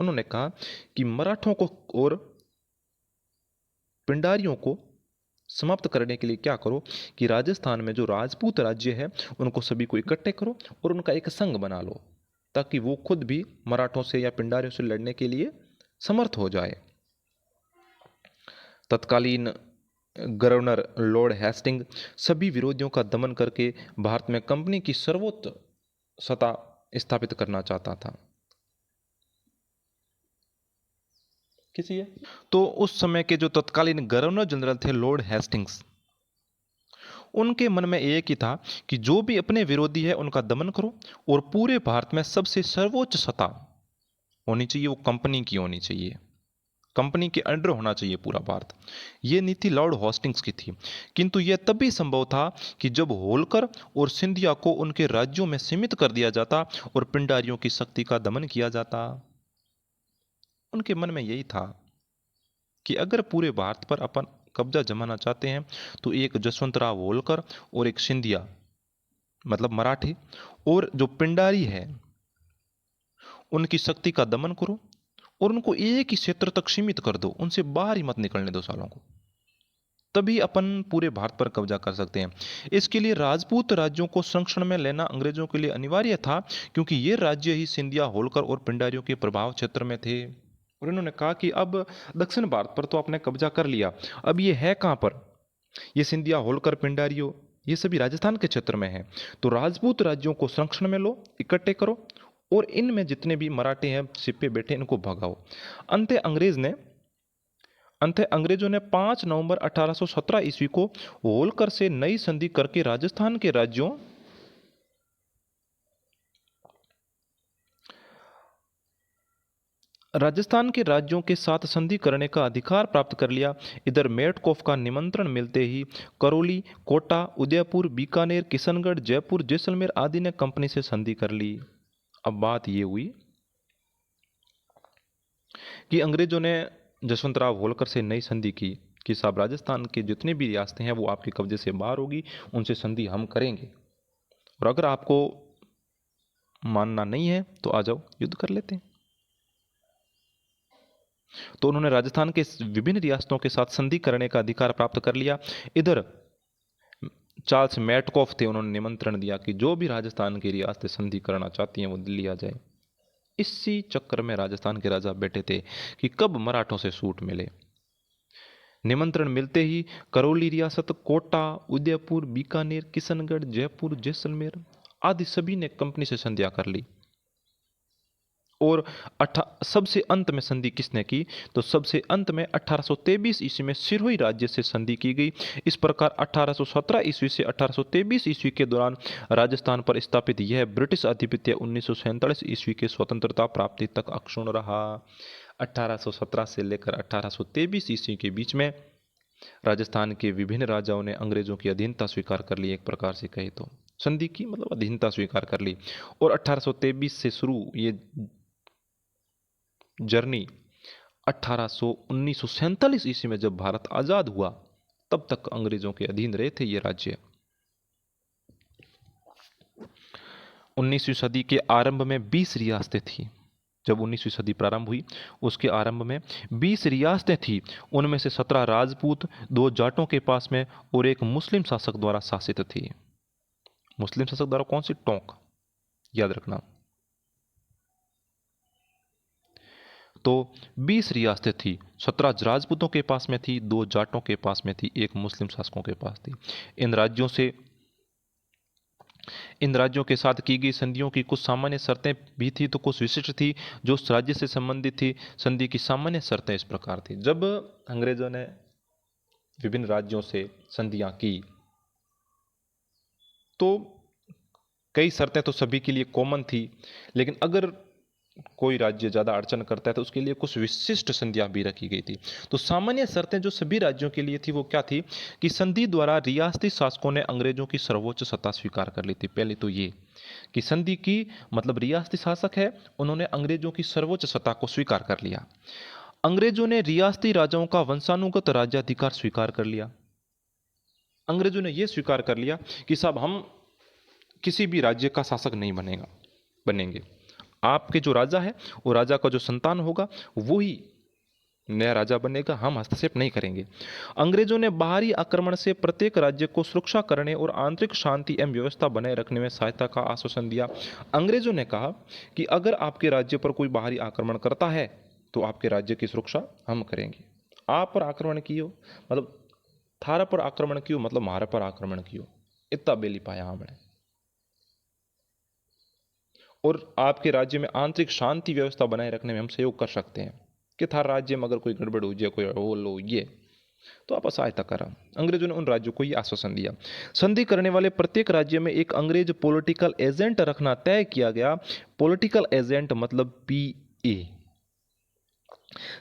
Speaker 1: उन्होंने कहा कि मराठों को और पिंडारियों को समाप्त करने के लिए क्या करो कि राजस्थान में जो राजपूत राज्य है उनको सभी को इकट्ठे करो और उनका एक संघ बना लो, ताकि वो खुद भी मराठों से या पिंडारियों से लड़ने के लिए समर्थ हो जाए। तत्कालीन गवर्नर लॉर्ड हेस्टिंग सभी विरोधियों का दमन करके भारत में कंपनी की सर्वोच्च सत्ता स्थापित करना चाहता था। किसी है तो उस समय के जो तत्कालीन गवर्नर जनरल थे लॉर्ड हेस्टिंग्स, उनके मन में एक ही था कि जो भी अपने विरोधी है उनका दमन करो और पूरे भारत में सबसे सर्वोच्च सत्ता होनी चाहिए, वो कंपनी की होनी चाहिए, कंपनी के अंडर होना चाहिए पूरा भारत। ये नीति लॉर्ड हेस्टिंग्स की थी। किंतु यह तभी संभव था कि जब होलकर और सिंधिया को उनके राज्यों में सीमित कर दिया जाता और पिंडारियों की शक्ति का दमन किया जाता। उनके मन में यही था कि अगर पूरे भारत पर अपन कब्जा जमाना चाहते हैं तो एक जसवंतराव होलकर और एक सिंधिया मतलब मराठी और जो पिंडारी है उनकी शक्ति का दमन करो और उनको एक ही क्षेत्र तक सीमित कर दो, उनसे बाहर ही मत निकलने दो सालों को, तभी अपन पूरे भारत पर कब्जा कर सकते हैं। इसके लिए राजपूत राज्यों को संरक्षण में लेना अंग्रेजों के लिए अनिवार्य था, क्योंकि ये राज्य ही सिंधिया, होलकर और पिंडारियों के प्रभाव क्षेत्र में थे। और इन्होंने कहा कि अब दक्षिण भारत पर तो आपने कब्जा कर लिया, अब ये है कहाँ पर? ये सिंधिया, होलकर, पिंडारियों, ये सभी राजस्थान के क्षेत्र में है। तो राजपूत राज्यों को संरक्षण में लो, इकट्ठे करो, और इनमें जितने भी मराठे हैं सिप्पे बैठे, इनको भगाओ। अंत अंग्रेजों ने 5 नवंबर 1817 ईस्वी को होलकर से नई संधि करके राजस्थान के राज्यों के साथ संधि करने का अधिकार प्राप्त कर लिया। इधर मेटकॉफ का निमंत्रण मिलते ही करौली, कोटा, उदयपुर, बीकानेर, किशनगढ़, जयपुर, जैसलमेर आदि ने कंपनी से संधि कर ली। अब बात यह हुई कि अंग्रेजों ने जसवंतराव होलकर से नई संधि की कि साहब राजस्थान की जितनी भी रियासतें हैं वो आपके कब्जे से बाहर होगी, उनसे संधि हम करेंगे, और अगर आपको मानना नहीं है तो आ जाओ, युद्ध कर लेते हैं। तो उन्होंने राजस्थान के विभिन्न रियासतों के साथ संधि करने का अधिकार प्राप्त कर लिया। इधर चार्ल्स मैटकॉफ थे, उन्होंने निमंत्रण दिया कि जो भी राजस्थान की रियासतें संधि करना चाहती हैं वो दिल्ली आ जाए। इसी चक्कर में राजस्थान के राजा बैठे थे कि कब मराठों से छूट मिले। निमंत्रण मिलते ही करौली रियासत, कोटा, उदयपुर, बीकानेर, किशनगढ़, जयपुर, जैसलमेर आदि सभी ने कंपनी से संधियां कर ली। और सबसे अंत में संधि किसने की? तो सबसे अंत में 1823 ईस्वी में सिरोही राज्य से संधि की गई। इस प्रकार 1817 ईस्वी से 1823 ईस्वी के दौरान राजस्थान पर स्थापित यह ब्रिटिश आधिपत्य 1947 ईस्वी के स्वतंत्रता प्राप्ति तक अक्षुण्ण रहा। 1817 से लेकर 1823 ईस्वी के बीच में राजस्थान के विभिन्न राजाओं ने अंग्रेजों की अधीनता स्वीकार कर ली। एक प्रकार से कहे तो संधि की मतलब अधीनता स्वीकार कर ली। और 1823 से शुरू ये जर्नी 1947 ईस्वी में जब भारत आजाद हुआ तब तक अंग्रेजों के अधीन रहे थे ये राज्य। 19वीं सदी के आरंभ में 20 रियासतें थी। जब 19वीं सदी प्रारंभ हुई उसके आरंभ में 20 रियासतें थी। उनमें से 17 राजपूत, 2 जाटों के पास में और एक मुस्लिम शासक द्वारा शासित थी। मुस्लिम शासक द्वारा कौन सी? टोंक, याद रखना। तो 20 रियासतें थी, 17 राजपूतों के पास में थी, 2 जाटों के पास में थी, एक मुस्लिम शासकों के पास थी। इन राज्यों के साथ की गई संधियों की कुछ सामान्य शर्तें भी थी तो कुछ विशिष्ट थी जो उस राज्य से संबंधित थी। संधि की सामान्य शर्तें इस प्रकार थी। जब अंग्रेजों ने विभिन्न राज्यों से संधियां की तो कई शर्तें तो सभी के लिए कॉमन थी, लेकिन अगर कोई राज्य ज़्यादा अड़चन करता है तो उसके लिए कुछ विशिष्ट संधियां भी रखी गई थी। तो सामान्य शर्तें जो सभी राज्यों के लिए थी वो क्या थी कि संधि द्वारा रियासती शासकों ने अंग्रेजों की सर्वोच्च सत्ता स्वीकार कर ली थी। पहले तो ये कि संधि की मतलब रियासती शासक है, उन्होंने अंग्रेजों की सर्वोच्च सत्ता को स्वीकार कर लिया। अंग्रेजों ने रियासती राजाओं का वंशानुगत राज्याधिकार स्वीकार कर लिया। अंग्रेजों ने यह स्वीकार कर लिया कि साहब हम किसी भी राज्य का शासक नहीं बनेंगे। आपके जो राजा है वो राजा का जो संतान होगा वो ही नया राजा बनेगा, हम हस्तक्षेप नहीं करेंगे। अंग्रेजों ने बाहरी आक्रमण से प्रत्येक राज्य को सुरक्षा करने और आंतरिक शांति एवं व्यवस्था बनाए रखने में सहायता का आश्वासन दिया। अंग्रेजों ने कहा कि अगर आपके राज्य पर कोई बाहरी आक्रमण करता है तो आपके राज्य की सुरक्षा हम करेंगे। आप पर आक्रमण कियो मतलब थारा पर आक्रमण कियो मतलब हमारे पर आक्रमण कियो, इतना बेली पाया हमने। और आपके राज्य में आंतरिक शांति व्यवस्था बनाए रखने में हम सहयोग कर सकते हैं कि थार राज्य में अगर कोई गड़बड़ हो जाए, कोई हो लो ये, तो आप सहायता करा। अंग्रेजों ने उन राज्यों को यह आश्वासन दिया। संधि करने वाले प्रत्येक राज्य में एक अंग्रेज पॉलिटिकल एजेंट रखना तय किया गया। पॉलिटिकल एजेंट मतलब पीए।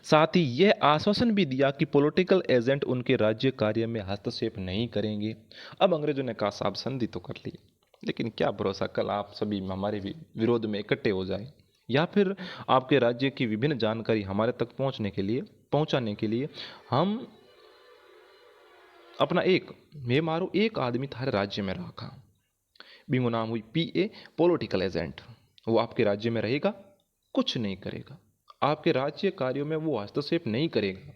Speaker 1: साथ ही यह आश्वासन भी दिया कि पॉलिटिकल एजेंट उनके राज्य कार्य में हस्तक्षेप नहीं करेंगे। अब अंग्रेजों ने कहा साहब संधि तो कर ली, लेकिन क्या भरोसा कल आप सभी हमारे विरोध में इकट्ठे हो जाए या फिर आपके राज्य की विभिन्न जानकारी हमारे तक पहुंचाने के लिए हम अपना एक आदमी थारे राज्य में रखा, बिंगो नाम हुई पीए, पॉलिटिकल एजेंट। वो आपके राज्य में रहेगा, कुछ नहीं करेगा, आपके राज्य कार्यों में वो हस्तक्षेप नहीं करेगा,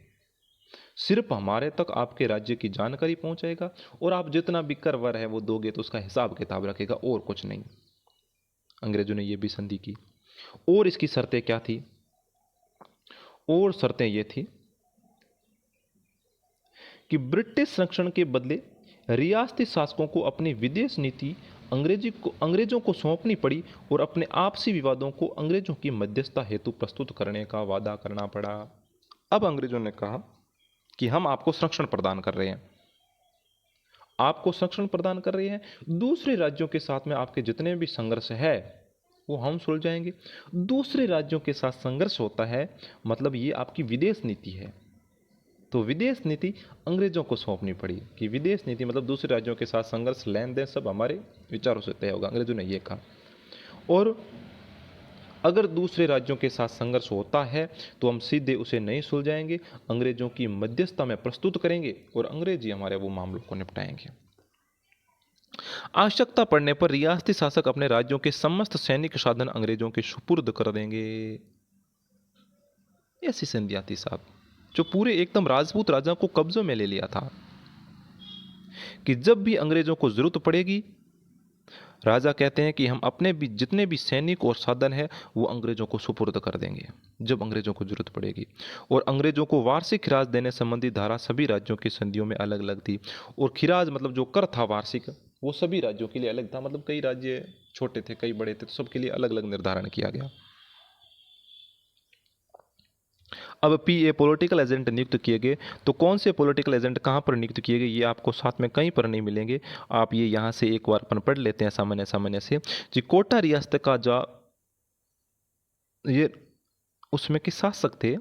Speaker 1: सिर्फ हमारे तक आपके राज्य की जानकारी पहुंचाएगा और आप जितना भी कर वर है वो दोगे तो उसका हिसाब किताब रखेगा, और कुछ नहीं। अंग्रेजों ने यह भी संधि की। और इसकी शर्तें क्या थी? और शर्तें ये थी कि ब्रिटिश संरक्षण के बदले रियासती शासकों को अपनी विदेश नीति अंग्रेजों को सौंपनी पड़ी और अपने आपसी विवादों को अंग्रेजों की मध्यस्थता हेतु प्रस्तुत करने का वादा करना पड़ा। अब अंग्रेजों ने कहा कि हम आपको संरक्षण प्रदान कर रहे हैं, आपको संरक्षण प्रदान कर रहे हैं, दूसरे राज्यों के साथ में आपके जितने भी संघर्ष है वो हम सुलझाएंगे। दूसरे राज्यों के साथ संघर्ष होता है मतलब ये आपकी विदेश नीति है, तो विदेश नीति अंग्रेजों को सौंपनी पड़ी कि विदेश नीति मतलब दूसरे राज्यों के साथ संघर्ष, लेन देन सब हमारे विचारों से तय होगा, अंग्रेजों ने ये कहा। और अगर दूसरे राज्यों के साथ संघर्ष होता है तो हम सीधे उसे नहीं सुलझाएंगे, अंग्रेजों की मध्यस्थता में प्रस्तुत करेंगे और अंग्रेज ही हमारे वो मामलों को निपटाएंगे। आवश्यकता पड़ने पर रियासती शासक अपने राज्यों के समस्त सैनिक साधन अंग्रेजों के सुपुर्द कर देंगे। ऐसी संधियां थी साहब, जो पूरे एकदम राजपूत राजा को कब्जों में ले लिया था कि जब भी अंग्रेजों को जरूरत पड़ेगी, राजा कहते हैं कि हम अपने भी जितने भी सैनिक और साधन है वो अंग्रेजों को सुपुर्द कर देंगे जब अंग्रेजों को जरूरत पड़ेगी। और अंग्रेजों को वार्षिक खिराज देने संबंधी धारा सभी राज्यों की संधियों में अलग अलग थी। और खिराज मतलब जो कर था वार्षिक, वो सभी राज्यों के लिए अलग था, मतलब कई राज्य छोटे थे कई बड़े थे, तो सबके लिए अलग अलग निर्धारण किया गया। अब पीए पॉलिटिकल एजेंट नियुक्त किए गए, तो कौन से पॉलिटिकल एजेंट कहाँ पर नियुक्त किए गए ये आपको साथ में कहीं पर नहीं मिलेंगे, आप ये यहाँ से एक बार अपन पढ़ लेते हैं सामान्य सामान्य से। जी कोटा रियासत का जो ये उसमें के शासक थे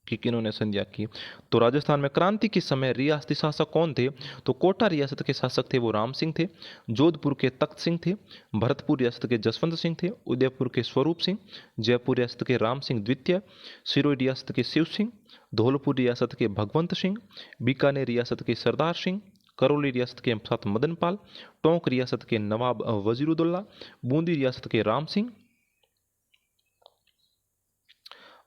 Speaker 1: कि किन्होंने संध्या की, तो राजस्थान में क्रांति के समय रियासती शासक कौन थे, तो कोटा रियासत के शासक थे वो राम सिंह थे, जोधपुर के तख्त सिंह थे, भरतपुर रियासत के जसवंत सिंह थे, उदयपुर के स्वरूप सिंह, जयपुर रियासत के राम सिंह द्वितीय, सिरोही रियासत के शिव सिंह, धौलपुर रियासत के भगवंत सिंह, बीकानेर रियासत के सरदार सिंह, करौली रियासत के साथ मदन पाल, टोंक रियासत के नवाब वजीरुद्दौला, बूंदी रियासत के राम सिंह,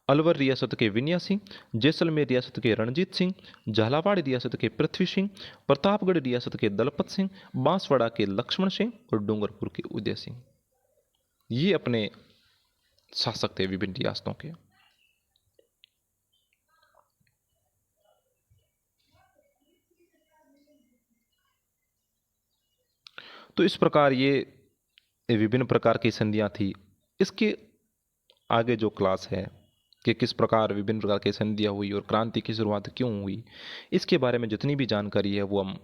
Speaker 1: अलवर रियासत के विनय सिंह, जैसलमेर रियासत के रणजीत सिंह, झालावाड़ रियासत के पृथ्वी सिंह, प्रतापगढ़ रियासत के दलपत सिंह, बांसवाड़ा के लक्ष्मण सिंह और डूंगरपुर के उदय सिंह, ये अपने शासक थे विभिन्न रियासतों के। तो इस प्रकार ये विभिन्न प्रकार की संधियां थी। इसके आगे जो क्लास है कि किस प्रकार विभिन्न प्रकार की संधियां हुई और क्रांति की शुरुआत क्यों हुई, इसके बारे में जितनी भी जानकारी है वो हम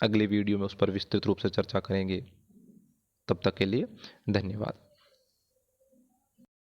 Speaker 1: अगले वीडियो में उस पर विस्तृत रूप से चर्चा करेंगे। तब तक के लिए धन्यवाद।